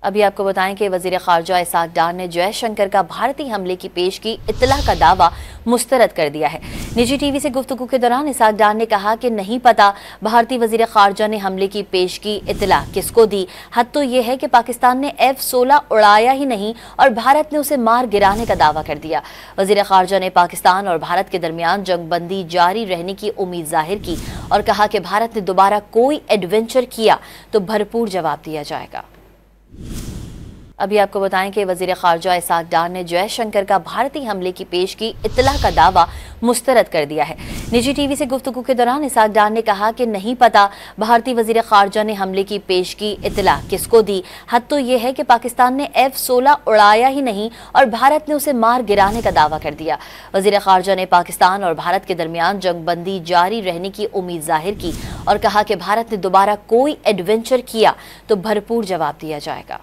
अभी आपको बताएं कि वजीर खारजा इसाक डार ने जयशंकर का भारतीय हमले की पेश की इत्तला का दावा मुस्तरद कर दिया है। निजी टीवी से गुफ्तगू के दौरान इसाक डार ने कहा कि नहीं पता भारतीय वजीर खारजा ने हमले की पेश की इत्तला किसको दी। हद तो यह है कि पाकिस्तान ने F-16 उड़ाया ही नहीं और भारत ने उसे मार गिराने का दावा कर दिया। वजीर खारजा ने पाकिस्तान और भारत के दरमियान जंगबंदी जारी रहने की उम्मीद जाहिर की और कहा कि भारत ने दोबारा कोई एडवेंचर किया तो भरपूर जवाब दिया जाएगा। अभी आपको बताएं कि वजीर खारजा इसाक डार ने जयशंकर का भारतीय हमले की पेश की इत्तला का दावा मुस्तरद कर दिया है। निजी टीवी से गुफ्तगू के दौरान इसाक डार ने कहा कि नहीं पता भारतीय वजीर खारजा ने हमले की पेश की इत्तला किसको दी। हद तो यह है कि पाकिस्तान ने F-16 उड़ाया ही नहीं और भारत ने उसे मार गिराने का दावा कर दिया। वजीर खारजा ने पाकिस्तान और भारत के दरमियान जंगबंदी जारी रहने की उम्मीद जाहिर की और कहा कि भारत ने दोबारा कोई एडवेंचर किया तो भरपूर जवाब दिया जाएगा।